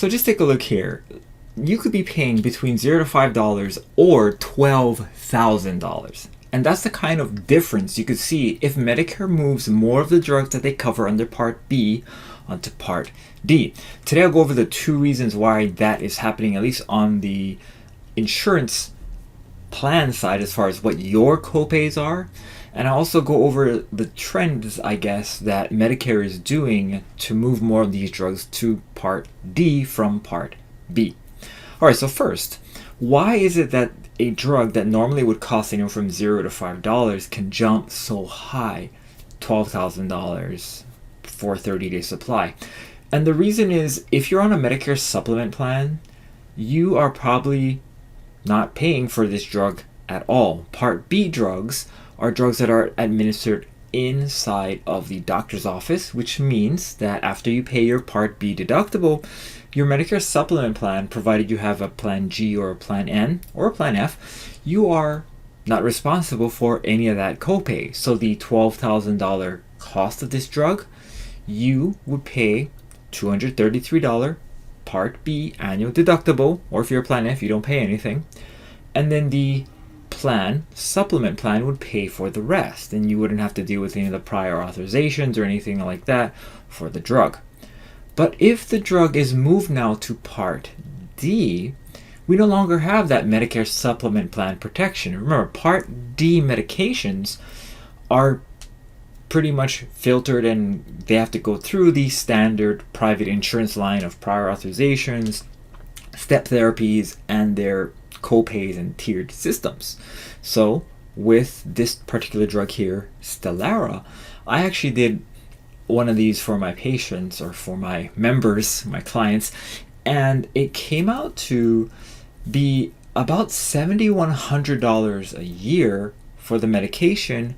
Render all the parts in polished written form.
So just take a look here. You could be paying between $0 to $5 or $12,000. And that's the kind of difference you could see if Medicare moves more of the drugs that they cover under Part B onto Part D. Today I'll go over the two reasons why that is happening, at least on the insurance plan side as far as what your copays are. And I'll also go over the trends, I guess, that Medicare is doing to move more of these drugs to Part D from Part B. All right, so first, why is it that a drug that normally would cost anywhere from $0 to $5 can jump so high, $12,000 for a 30-day supply? And the reason is, if you're on a Medicare supplement plan, you are probably not paying for this drug at all. Part B drugs are drugs that are administered inside of the doctor's office, which means that after you pay your Part B deductible, your Medicare supplement plan, provided you have a Plan G or a Plan N or a Plan F, you are not responsible for any of that copay. So the $12,000 cost of this drug, you would pay $233 Part B annual deductible, or if you're a Plan F, you don't pay anything. And then the supplement plan would pay for the rest, and you wouldn't have to deal with any of the prior authorizations or anything like that for the drug. But if the drug is moved now to Part D, we no longer have that Medicare supplement plan protection. Remember, Part D medications are pretty much filtered, and they have to go through the standard private insurance line of prior authorizations, step therapies, and their copays and tiered systems. So with this particular drug here, Stelara, I actually did one of these for my patients or for my members, my clients, and it came out to be about $7,100 a year for the medication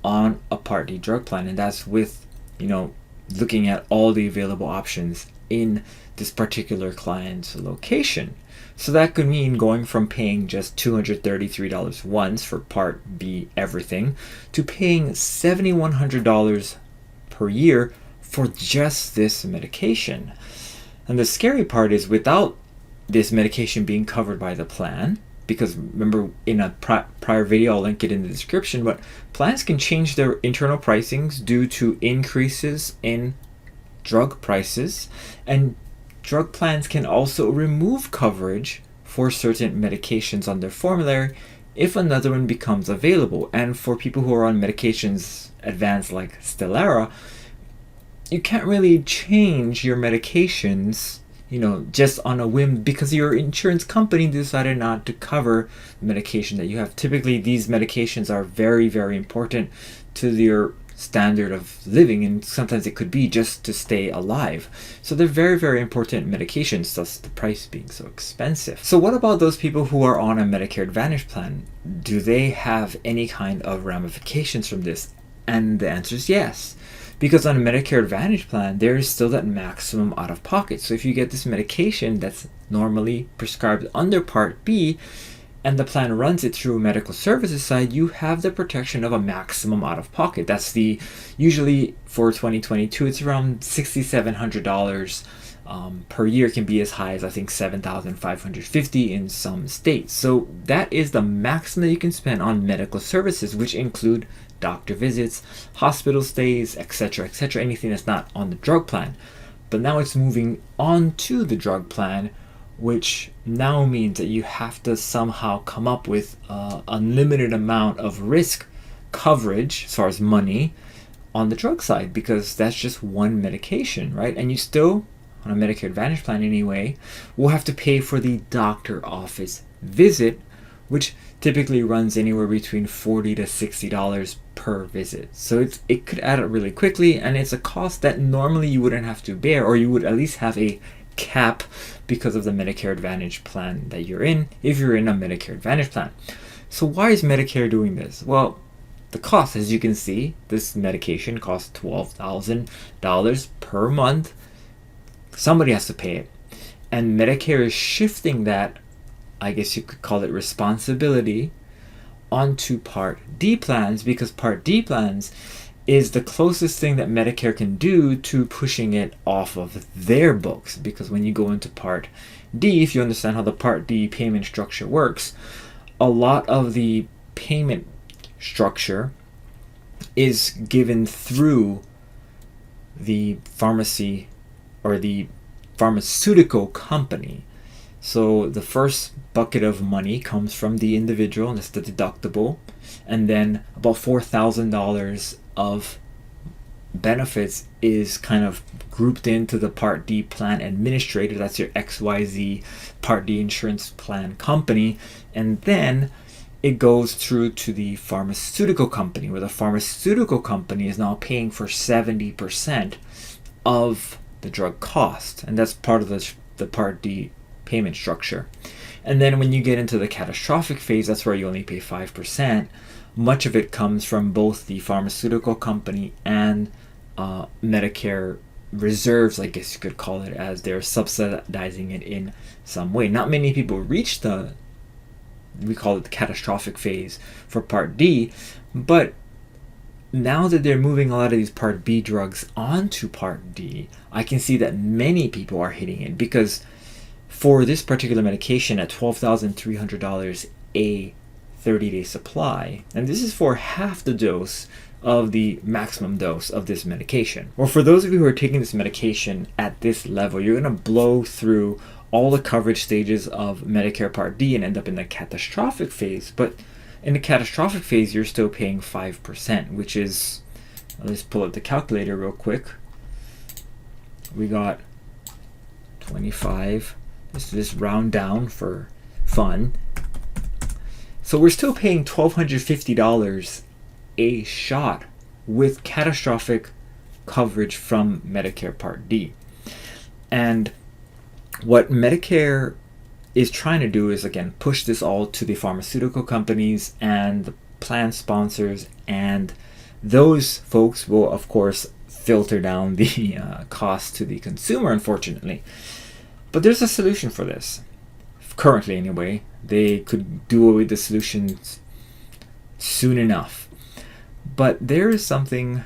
on a Part D drug plan. And that's with, looking at all the available options in this particular client's location. So that could mean going from paying just $233 once for Part B everything to paying $7,100 per year for just this medication. And the scary part is, without this medication being covered by the plan, because remember, in a prior video, I'll link it in the description, but plans can change their internal pricings due to increases in drug prices, and drug plans can also remove coverage for certain medications on their formulary if another one becomes available. And for people who are on medications advanced like Stelara, you can't really change your medications, just on a whim because your insurance company decided not to cover the medication that you have. Typically, these medications are very, very important to your standard of living, and sometimes it could be just to stay alive. So they're very, very important medications, thus the price being so expensive. So what about those people who are on a Medicare Advantage plan? Do they have any kind of ramifications from this? And the answer is yes. Because on a Medicare Advantage plan, there is still that maximum out of pocket. So if you get this medication that's normally prescribed under Part B, and the plan runs it through a medical services side, you have the protection of a maximum out of pocket. That's usually for 2022, it's around $6,700 per year. It can be as high as I think $7,550 in some states. So that is the maximum that you can spend on medical services, which include doctor visits, hospital stays, etc., etc., anything that's not on the drug plan. But now it's moving on to the drug plan, which now means that you have to somehow come up with an unlimited amount of risk coverage as far as money on the drug side, because that's just one medication, right? And you still, on a Medicare Advantage plan anyway, will have to pay for the doctor office visit, which typically runs anywhere between $40 to $60 per visit. So it could add up really quickly, and it's a cost that normally you wouldn't have to bear, or you would at least have a cap because of the Medicare Advantage plan that you're in, if you're in a Medicare Advantage plan. So why is Medicare doing this? Well, the cost, as you can see, this medication costs $12,000 per month. Somebody has to pay it. And Medicare is shifting that, I guess you could call it, responsibility onto Part D plans, because Part D plans, is the closest thing that Medicare can do to pushing it off of their books. Because when you go into Part D, if you understand how the Part D payment structure works, a lot of the payment structure is given through the pharmacy or the pharmaceutical company. So the first bucket of money comes from the individual, and that's the deductible, and then about $4,000 of benefits is kind of grouped into the Part D plan administrator. That's your XYZ Part D insurance plan company, and then it goes through to the pharmaceutical company, where the pharmaceutical company is now paying for 70% of the drug cost, and that's part of the Part D payment structure. And then when you get into the catastrophic phase, that's where you only pay 5%. Much of it comes from both the pharmaceutical company and Medicare reserves, I guess you could call it, as they're subsidizing it in some way. Not many people reach we call it the catastrophic phase for Part D, but now that they're moving a lot of these Part B drugs onto Part D, I can see that many people are hitting it, because for this particular medication at $12,300 a 30-day supply, and this is for half the dose of the maximum dose of this medication. Or for those of you who are taking this medication at this level, you're going to blow through all the coverage stages of Medicare Part D and end up in the catastrophic phase. But in the catastrophic phase, you're still paying 5%, which is, let's pull up the calculator real quick. We got 25. Let's just round down for fun. So we're still paying $1,250 a shot with catastrophic coverage from Medicare Part D. And what Medicare is trying to do is, again, push this all to the pharmaceutical companies and the plan sponsors, and those folks will, of course, filter down the cost to the consumer, unfortunately. But there's a solution for this. Currently, anyway. They could do away with the solutions soon enough. But there is something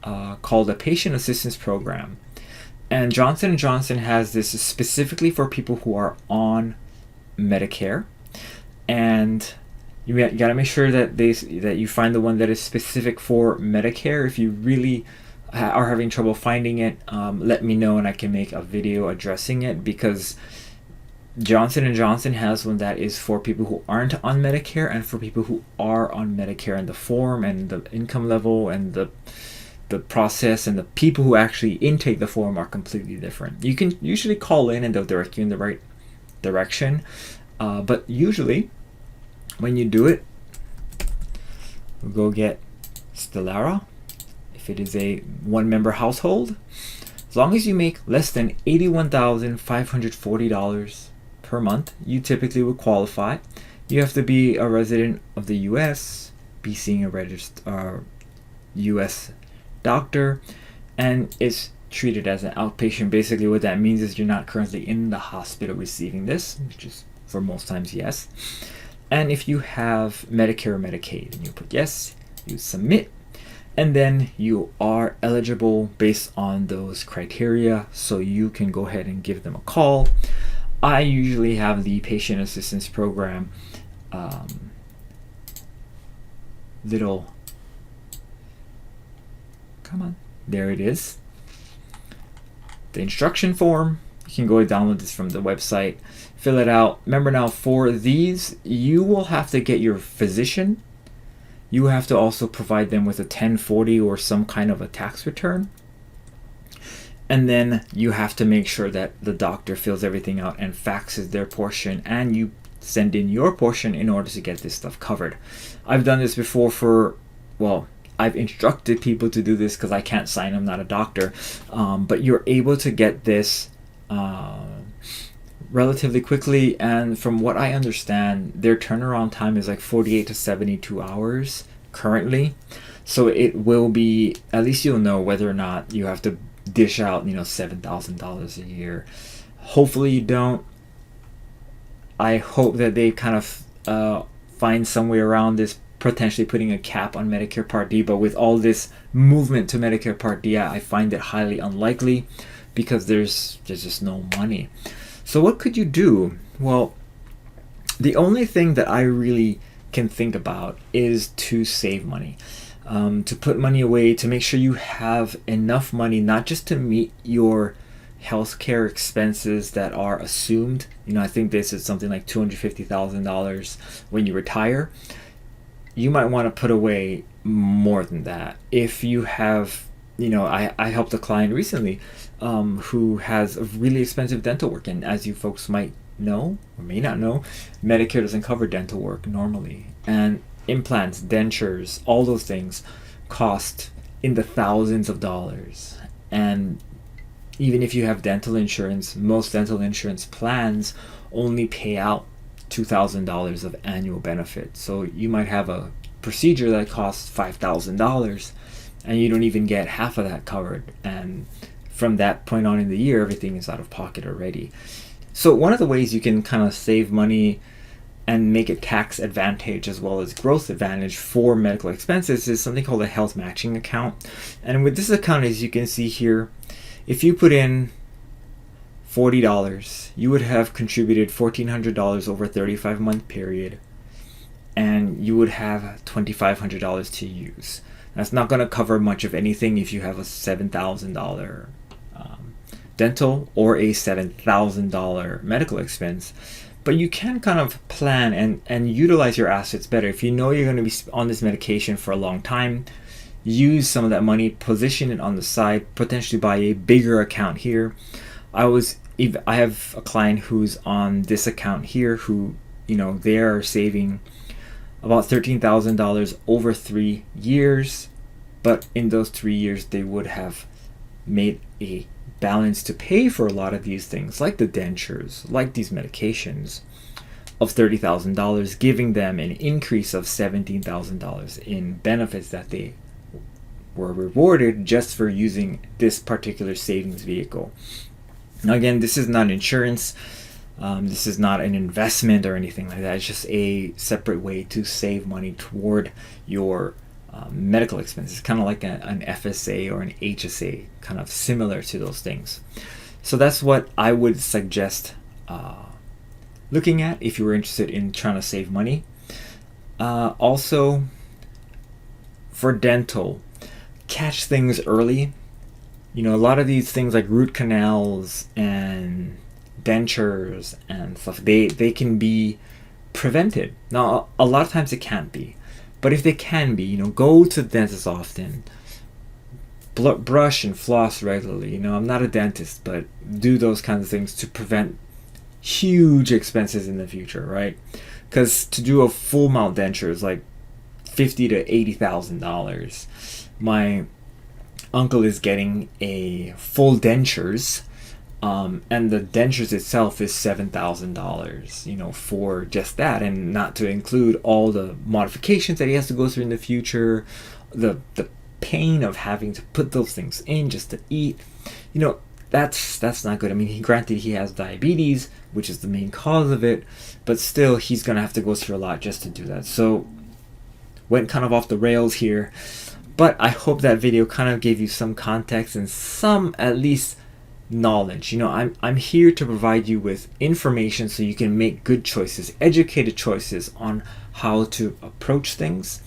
called a patient assistance program. And Johnson & Johnson has this specifically for people who are on Medicare. And you got to make sure that you find the one that is specific for Medicare. If you really are having trouble finding it, let me know and I can make a video addressing it, because Johnson & Johnson has one that is for people who aren't on Medicare and for people who are on Medicare, and the form and the income level and the process and the people who actually intake the form are completely different. You can usually call in and they'll direct you in the right direction, but usually when you do it, we'll go get Stellara. If it is a one-member household, as long as you make less than $81,540 per month, you typically would qualify. You have to be a resident of the U.S., be seeing a registered U.S. doctor, and it's treated as an outpatient. Basically what that means is you're not currently in the hospital receiving this, which is for most times yes. And if you have Medicare or Medicaid, and you put yes, you submit, and then you are eligible based on those criteria, so you can go ahead and give them a call. I usually have the patient assistance program come on, there it is, the instruction form. You can go and download this from the website, fill it out. Remember now, for these you will have to get your physician. You have to also provide them with a 1040 or some kind of a tax return. And then you have to make sure that the doctor fills everything out and faxes their portion, and you send in your portion in order to get this stuff covered. I've done this before I've instructed people to do this because I can't sign, I'm not a doctor. But you're able to get this relatively quickly, and from what I understand, their turnaround time is like 48 to 72 hours currently. So it will be, at least you'll know whether or not you have to dish out, $7,000 a year. Hopefully you don't. I hope that they kind of find some way around this potentially putting a cap on Medicare Part D, but with all this movement to Medicare Part D, I find it highly unlikely because there's just no money. So what could you do? Well, the only thing that I really can think about is to save money, to put money away, to make sure you have enough money, not just to meet your healthcare expenses that are assumed. I think this is something like $250,000 when you retire. You might want to put away more than that. If you have, I helped a client recently who has a really expensive dental work, and as you folks might know or may not know, Medicare doesn't cover dental work normally, and implants, dentures, all those things cost in the thousands of dollars. And even if you have dental insurance, most dental insurance plans only pay out $2,000 of annual benefit. So you might have a procedure that costs $5,000 and you don't even get half of that covered, and from that point on in the year, everything is out of pocket already. So one of the ways you can kind of save money and make it tax advantage as well as growth advantage for medical expenses is something called a health matching account. And with this account, as you can see here, if you put in $40, you would have contributed $1,400 over a 35-month period, and you would have $2,500 to use. That's not going to cover much of anything if you have a $7,000 dental or a $7,000 medical expense. But you can kind of plan and utilize your assets better. If you know you're going to be on this medication for a long time, use some of that money, position it on the side, potentially buy a bigger account here. I have a client who's on this account here who, they are saving about $13,000 over 3 years, but in those 3 years they would have made a balance to pay for a lot of these things, like the dentures, like these medications, of $30,000, giving them an increase of $17,000 in benefits that they were rewarded just for using this particular savings vehicle. Now again, this is not insurance, this is not an investment or anything like that. It's just a separate way to save money toward your medical expenses, kind of like an FSA or an HSA, kind of similar to those things. So that's what I would suggest looking at if you were interested in trying to save money. Also, for dental, catch things early. A lot of these things like root canals and dentures and stuff, they can be prevented. Now, a lot of times it can't be. But if they can be, go to the dentist often. Brush and floss regularly. I'm not a dentist, but do those kinds of things to prevent huge expenses in the future, right? Because to do a full mount denture is like $50,000 to $80,000. My uncle is getting a full dentures, and the dentures itself is $7,000, for just that, and not to include all the modifications that he has to go through in the future, the pain of having to put those things in just to eat. That's not good. I mean, granted he has diabetes, which is the main cause of it, but still he's gonna have to go through a lot just to do that. So went kind of off the rails here, but I hope that video kind of gave you some context and some at least knowledge. I'm here to provide you with information so you can make good choices, educated choices on how to approach things.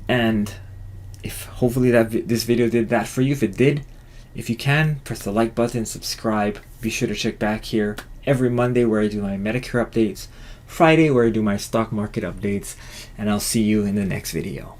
And if hopefully this video did that for you. If it did, if you can, press the like button, subscribe. Be sure to check back here every Monday where I do my Medicare updates, Friday where I do my stock market updates, and I'll see you in the next video.